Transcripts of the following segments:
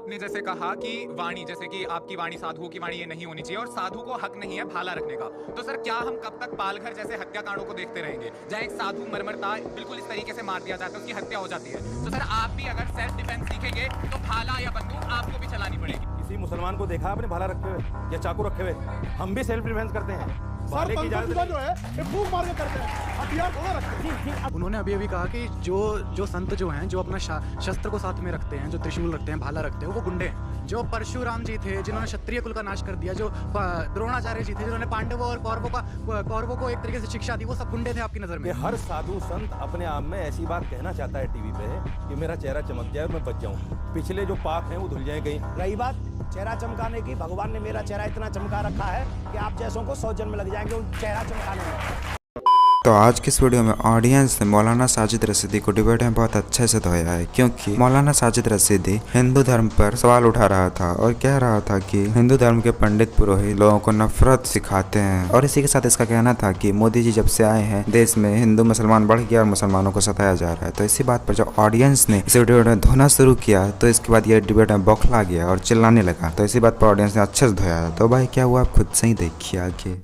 आपने जैसे कहा कि वाणी, जैसे कि आपकी वाणी, साधुओं की वाणी ये नहीं होनी चाहिए और साधु को हक नहीं है भाला रखने का, तो सर क्या हम कब तक पालघर जैसे हत्याकांडों को देखते रहेंगे जहां एक साधु मरमरता बिल्कुल इस तरीके से मार दिया जाता है, उसकी हत्या हो जाती है? तो सर आप भी अगर सेल्फ डिफेंस सीखेंगे तो भाला या बंदूक आपको भी चलानी पड़ेगी। किसी मुसलमान को देखा आपने भाला रखे हुए या चाकू रखे हुए? हम भी सेल्फ डिफेंस करते हैं। भाले की इजाजत जो है ये फूंक मार के करते हैं, हथियार थोड़ा रखते हैं। उन्होंने अभी कहा कि जो संत जो हैं, जो अपना शस्त्र को साथ में रखते हैं, जो त्रिशूल रखते हैं, भाला रखते हैं, वो गुंडे हैं। जो परशुराम जी थे जिन्होंने क्षत्रिय कुल का नाश कर दिया, जो द्रोणाचार्य जी थे जिन्होंने पांडवों और कौरवों को एक तरीके से शिक्षा दी, वो सब गुंडे थे आपकी नजर में? हर साधु संत अपने आप में ऐसी बात कहना चाहता है टीवी पे कि मेरा चेहरा चमक जाए और मैं बच जाऊं, पिछले जो पाप हैं वो धुल जाए कहीं। रही बात चेहरा चमकाने की, भगवान ने मेरा चेहरा इतना चमका रखा है कि आप जैसों को 100 जन्म लग जाएंगे उन चेहरा चमकाने में। तो आज की इस वीडियो में ऑडियंस ने मौलाना साजिद रशीदी को डिबेट में बहुत अच्छे से धोया है, क्योंकि मौलाना साजिद रशीदी हिंदू धर्म पर सवाल उठा रहा था और कह रहा था कि हिंदू धर्म के पंडित पुरोहित लोगों को नफरत सिखाते हैं। और इसी के साथ इसका कहना था कि मोदी जी जब से आए हैं देश में हिंदू मुसलमान बढ़ गया और मुसलमानों को सताया जा रहा है। तो इसी बात पर जब ऑडियंस ने इस वीडियो में धोना शुरू किया तो इसके बाद ये डिबेट में बौखला गया और चिल्लाने लगा। तो इसी बात पर ऑडियंस ने अच्छे से धोया। तो भाई क्या हुआ आप खुद से ही देखिए आगे।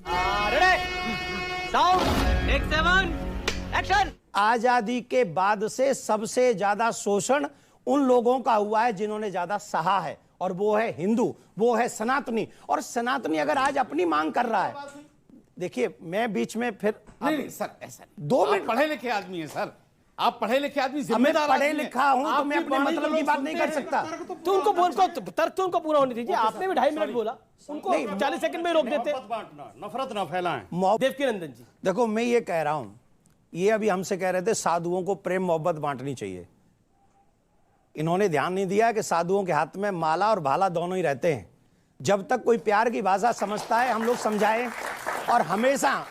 आजादी के बाद से सबसे ज्यादा शोषण उन लोगों का हुआ है जिन्होंने ज्यादा सहा है, और वो है हिंदू, वो है सनातनी। और सनातनी अगर आज अपनी मांग कर रहा है, देखिए मैं बीच में फिर नहीं सर, ऐसा 2 मिनट। पढ़े लिखे आदमी है सर, आप पढ़े लिखे आदमी, मैं जिम्मेदार पढ़े लिखा हूं तो मैं अपने मतलब की बात नहीं कर सकता। तो उनको तर्क तो उनको पूरा होने दीजिए। आपने भी 2.5 मिनट बोला, उनको 40 सेकंड में रोक देते। नफरत ना फैलाएं। देवकीनंदन जी, देखो मैं ये कह रहा हूं, ये अभी हमसे कह रहे थे साधुओं को प्रेम मोहब्बत बांटनी चाहिए। इन्होंने ध्यान नहीं दिया कि साधुओं के हाथ में माला और भाला दोनों ही रहते हैं। जब तक कोई प्यार की भाषा समझता है हम लोग समझाएं, और हमेशा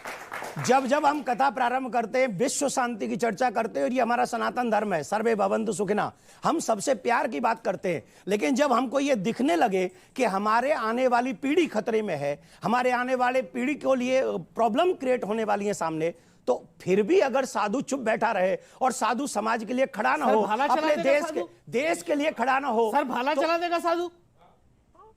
जब हम कथा प्रारंभ करते हैं, विश्व शांति की चर्चा करते हैं, और ये हमारा सनातन धर्म है, सर्वे भवन्तु सुखिनः, हम सबसे प्यार की बात करते हैं। लेकिन जब हमको ये दिखने लगे कि हमारे आने वाली पीढ़ी खतरे में है, हमारे आने वाले पीढ़ी के लिए प्रॉब्लम क्रिएट होने वाली है सामने, तो फिर भी अगर साधु चुप बैठा रहे और साधु समाज के लिए खड़ा ना हो, अपने देश के लिए खड़ा ना हो, सर भाला चला देगा साधु?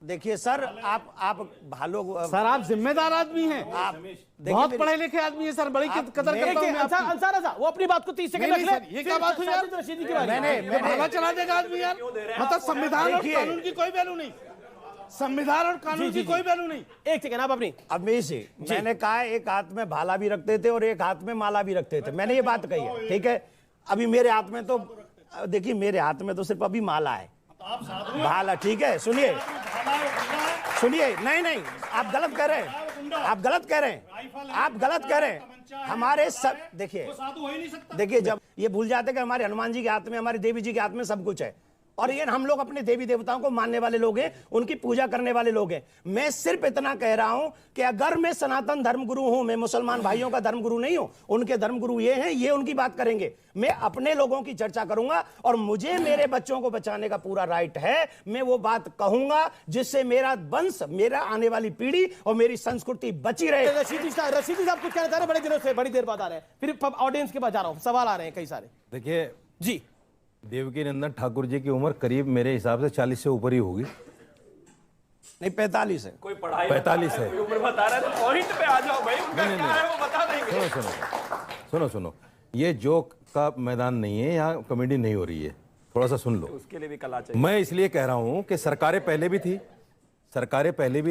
देखिए सर, आप भालो सर, आप जिम्मेदार आदमी हैं, आप बहुत पढ़े लिखे आदमी हैं सर, बड़ी कदर करता हूं मैं आपकी। वो अपनी बात को 30 सेकंड रख ले। ये क्या बात हुई यार? मैंने भाला चला देगा आदमी यार? मतलब संविधान और कानून की कोई वैल्यू नहीं, संविधान और कानून की कोई वैल्यू नहीं। एक सेकंड आप अपनी। अब मैंने कहा एक हाथ में भाला भी रखते थे और एक हाथ में माला भी रखते थे, मैंने ये बात कही है, ठीक है। अभी मेरे हाथ में तो देखिए, मेरे हाथ में तो सिर्फ अभी माला है, भाला, ठीक है। सुनिए, नहीं, आप गलत कह रहे हैं, आप गलत कह रहे हैं। हमारे सब देखिए, जब ये भूल जाते कि हमारे हनुमान जी के हाथ में, हमारे देवी जी के हाथ में सब कुछ है, और ये हम लोग अपने देवी देवताओं को मानने वाले लोग हैं, उनकी पूजा करने वाले लोग हैं। मैं सिर्फ इतना कह रहा हूं कि अगर मैं सनातन धर्मगुरु हूं, मैं मुसलमान भाइयों का धर्मगुरु नहीं हूं, उनके धर्मगुरु ये हैं, ये उनकी बात करेंगे, मैं अपने लोगों की चर्चा करूंगा, और मुझे मेरे बच्चों को बचाने का पूरा राइट है। मैं वो बात कहूंगा जिससे मेरा वंश, मेरा आने वाली पीढ़ी और मेरी संस्कृति बची रहे। रशीदी साहब कुछ कहना चाह रहे हैं, बड़े दिनों से, बड़ी देर बाद आ रहे हैं, फिर ऑडियंस के पास जा रहा हूं, सवाल आ रहे हैं कई सारे। देखिए जी, देवकीनंदन ठाकुर जी की उम्र करीब मेरे हिसाब से 40 से ऊपर ही होगी। नहीं, 45 है। कोई 45 है। उम्र बता रहा है तो पॉइंट पे आ जाओ भाई, उनका क्या है वो बता देंगे। सुनो, ये जोक का मैदान नहीं है, यहाँ कॉमेडी नहीं हो रही है, थोड़ा सा सुन लो। उसके लिए भी कला चाहिए। मैं इसलिए कह रहा हूँ कि सरकारें पहले भी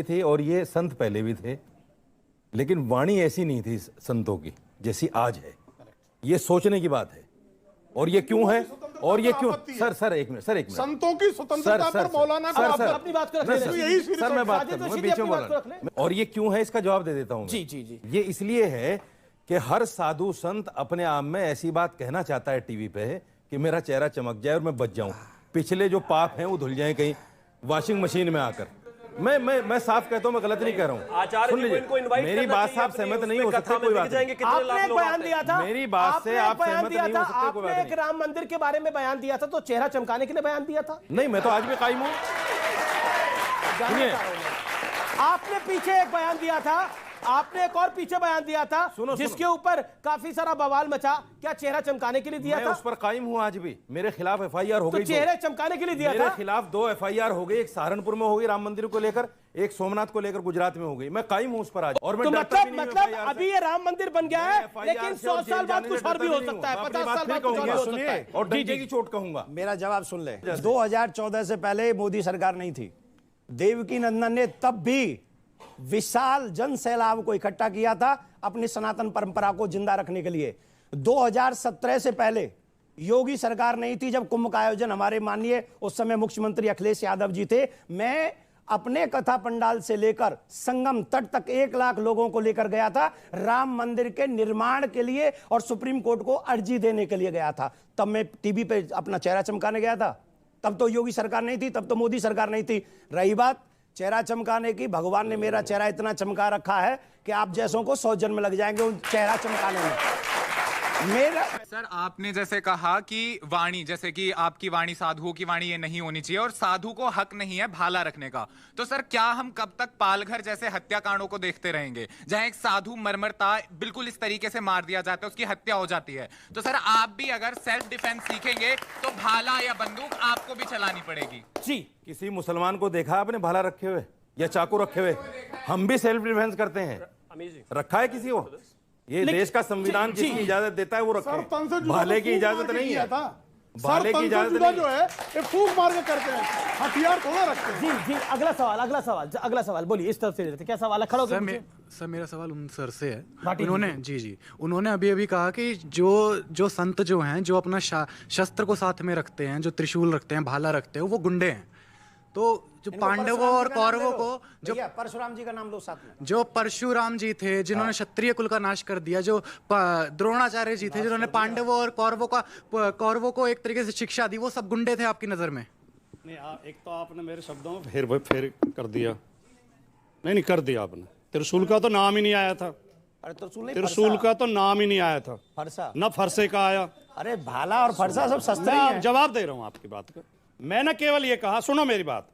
थी और ये संत पहले भी थे, लेकिन वाणी ऐसी नहीं थी संतों की जैसी आज है। ये सोचने की बात है। और ये क्यों है, और ये क्यों? सर एक मिनट संतों की स्वतंत्रता पर मौलाना को अपनी बात को रख ले। सर मैं बात करूं, मैं बीच में बोल रहा हूं। और ये क्यों है इसका जवाब दे देता हूं। जी। ये इसलिए है कि हर साधु संत अपने आप में ऐसी बात कहना चाहता है टीवी पे कि मेरा चेहरा चमक जाए और मैं बच जाऊं, पिछले जो पाप हैं वो धुल जाएं कहीं वॉशिंग मशीन में आकर। मैं साफ कहता हूं, मैं गलत नहीं कह रहा हूं। सुन लीजिए, मेरी बात से आप सहमत नहीं हो सकते, कोई बात नहीं। आपने एक बयान दिया था, मेरी बात से आप सहमत नहीं हो सकते, कोई बात नहीं। आपने एक राम मंदिर के बारे में बयान दिया था, तो चेहरा चमकाने के लिए बयान दिया था? नहीं, मैं तो आज भी कायम हूं। सुनिए, आपने पीछे एक बयान दिया था आपने एक और पीछे बयान दिया था जिसके ऊपर काफी सारा बवाल मचा, क्या चेहरा चमकाने के लिए दिया मैं था? उस पर कायम हूं आज भी। मेरे खिलाफ एफआईआर हो तो गई, चेहरे चमकाने के लिए दिया मेरे था? खिलाफ 2 एफआईआर हो गई, एक सहारनपुर में हो गई राम मंदिर को लेकर, एक सोमनाथ को लेकर गुजरात में हो गई। मैं कायम हूं उस पर आज। और मैं तो डरता भी नहीं हूं मतलब FIR से। अभी ये राम मंदिर बन गया है, मैं लेकिन FIR से 100 और साल जेल बाद जाने कुछ से और भी डरता हो नहीं हूं। सकता है, मैं अपनी 50 बात साल फिर बाद कुछ और भी कहूंगा, हो सकता है। और डंडे की चोट कहूंगा। मेरा जवाब सुन ले। 2014 से पहले मोदी सरकार नहीं थी, देवकी नंदन ने तब भी विशाल जन सैलाब को इकट्ठा किया था अपनी सनातन परंपरा को जिंदा रखने के लिए। 2017 से पहले योगी सरकार नहीं थी, जब कुंभ का आयोजन हमारे माननीय उस समय मुख्यमंत्री अखिलेश यादव जी थे। मैं अपने कथा पंडाल से लेकर संगम तट तक 1 लाख लोगों को लेकर गया था राम मंदिर के निर्माण के लिए, और सुप्रीम कोर्ट को अर्जी देने के लिए गया था। तब मैं टीवी पे अपना चेहरा चमकाने गया था, तब तो योगी सरकार नहीं थी, तब तो मोदी सरकार नहीं थी। रही बात चेहरा चमकाने की, भगवान ने मेरा चेहरा इतना चमका रखा है कि आप जैसों को 100 जन्म लग जाएंगे उन चेहरा चमकाने में। मेरा सर आपने जैसे कहा कि वाणी, जैसे कि आपकी वाणी साधुओं की वाणी ये नहीं होनी चाहिए और साधु को हक नहीं है भाला रखने का, तो सर क्या हम कब तक पालघर जैसे हत्याकांडों को देखते रहेंगे जहां एक साधु मरमरता बिल्कुल इस तरीके से मार दिया जाता है, उसकी हत्या हो जाती है? तो सर आप भी अगर सेल्फ डिफेंस सीखेंगे तो भाला या बंदूक आपको भी चलानी पड़ेगी। जी, किसी मुसलमान को देखा आपने भाला रखे हुए या चाकू रखे हुए? हम भी सेल्फ डिफेंस करते हैं। रखा है किसी को? ये देश का संविधान जिसकी इजाजत देता है वो रखे। भाले की इजाजत नहीं है। भाले की इजाजत नहीं जो है ये फूंक मार के करते हैं, हथियार थोड़ा रखते हैं। जी जी, अगला सवाल बोलिए। इस तरफ से क्या सवाल है? खड़ो सर मेरा सवाल उन सर से है। उन्होंने अभी कहा कि जो संत जो हैं, जो अपना शस्त्र को साथ में रखते हैं, जो त्रिशूल रखते हैं, भाला रखते हैं, वो गुंडे हैं। तो जो पांडवों और कौरवों को, जो परशुराम जी का नाम लो साथ में, जो परशुराम जी थे जिन्होंने क्षत्रिय कुल का नाश कर दिया, जो द्रोणाचार्य जी थे जिन्होंने पांडवों और कौरवों को एक तरीके से शिक्षा दी, वो सब गुंडे थे आपकी नजर में? नहीं, एक तो आपने मेरे शब्दों में फेर कर दिया। नहीं कर दिया आपने। त्रिशूल का तो नाम ही नहीं आया था। अरे त्रिशूल का तो नाम ही नहीं आया था, फरसा न फरसे का आया। अरे भाला और फरसा सब शस्त्र ही हैं। जवाब दे रहा हूं आपकी बात का। मैंने केवल ये कहा, सुनो मेरी बात,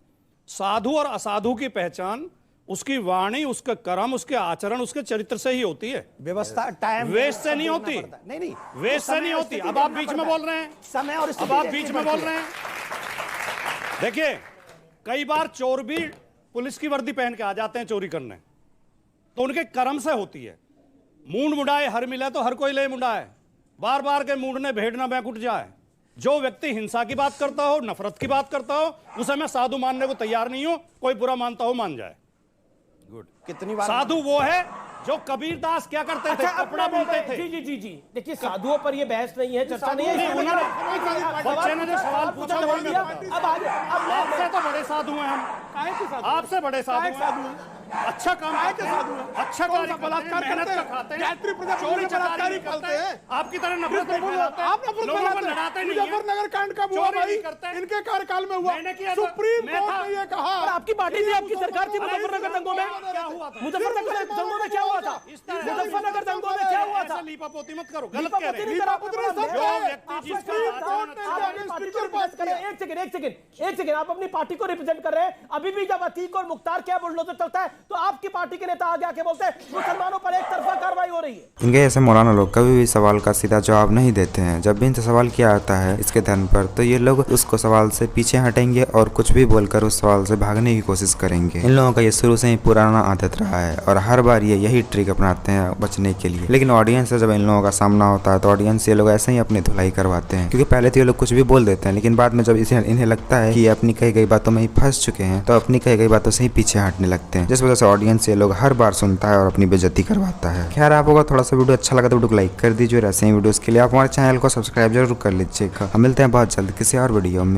साधु और असाधु की पहचान उसकी वाणी, उसका कर्म, उसके आचरण, उसके चरित्र से ही होती है। व्यवस्था टाइम वेस्ट से नहीं होती। नहीं वेस्ट से नहीं होती। अब आप बीच में बोल रहे हैं, समय और अब आप बीच में बोल रहे हैं। देखिए, कई बार चोर भी पुलिस की वर्दी पहन के आ जाते हैं चोरी करने, तो उनके कर्म से होती है। मूंड मुड़ाए हर मिले तो हर कोई ले मुड़ाए, बार बार के मूंड ने भेड़ ना बैकुट जाए। जो व्यक्ति हिंसा की बात करता हो, नफरत की बात करता हो, उसे मैं साधु मानने को तैयार नहीं हूं। कोई बुरा मानता हो मान जाए। गुड। कितनी बार साधु वो है जो कबीरदास क्या करते थे, कपड़ा बुनते थे। जी, देखिए साधुओं पर ये बहस नहीं है, चर्चा नहीं है। बच्चे ने जो सवाल पूछा अब आगे, अब आपसे तो बड़े साधु हैं हम, आपसे बड़े साधु हैं। अच्छा काम करते हैं, अच्छा कार्य बलात्कार करते हैं, गायत्री पूजा चोरी चकारी करते हैं। आपकी तरह नफरत नहीं फैलाते, आप नफरत लोगों को लड़ाते नहीं हैं। मुजफ्फरनगर कांड कब हुआ भाई? इनके कार्यकाल में हुआ। सुप्रीम कोर्ट ने ये कहा। आपकी पार्टी थी, आपकी सरकार थी मुजफ्फरनगर दंगों में। क्या हुआ था? मुजफ्फरनगर दंगों में क्या हुआ था? मुजफ्फरनगर दंगों में क्या हुआ था? लीपापोती मत करो, गलत कह रहे हैं। एक सेकंड, आप अपनी पार्टी को रिप्रेजेंट कर रहे हैं। अभी भी जब अतीक और मुख्तार क्या बुलडोजर चलता है तो आपकी पार्टी के नेता आगे आके बोलते हैं मुसलमानों पर एक तरफा कार्रवाई हो रही है। इनके ऐसे मौलाना लोग कभी भी सवाल का सीधा जवाब नहीं देते हैं। जब भी इनसे सवाल किया जाता है इसके धर्म पर, तो ये लोग उसको सवाल से पीछे हटेंगे और कुछ भी बोलकर उस सवाल से भागने की कोशिश करेंगे। इन लोगों का ये शुरू से ही पुराना आदत रहा है और हर बार ये यही ट्रिक अपनाते हैं बचने के लिए। लेकिन ऑडियंस से जब इन लोगों का सामना होता है तो ऑडियंस ये लोग ऐसे ही अपनी धुलाई करवाते हैं, क्योंकि पहले तो ये लोग कुछ भी बोल देते हैं, लेकिन बाद में जब इन्हें लगता है कि ये अपनी कही गई बातों में ही फंस चुके हैं तो अपनी कही गई बातों से ही पीछे हटने लगते हैं, जिस वजह से ऑडियंस ये लोग हर बार सुनता है और अपनी बेइज्जती करवाता है। खैर, आप होगा थोड़ा सा वीडियो अच्छा लगा तो वीडियो को लाइक कर दीजिए और ऐसे ही वीडियोस के लिए आप हमारे चैनल को सब्सक्राइब जरूर कर लीजिएगा। हम मिलते हैं बहुत जल्द किसी और वीडियो में।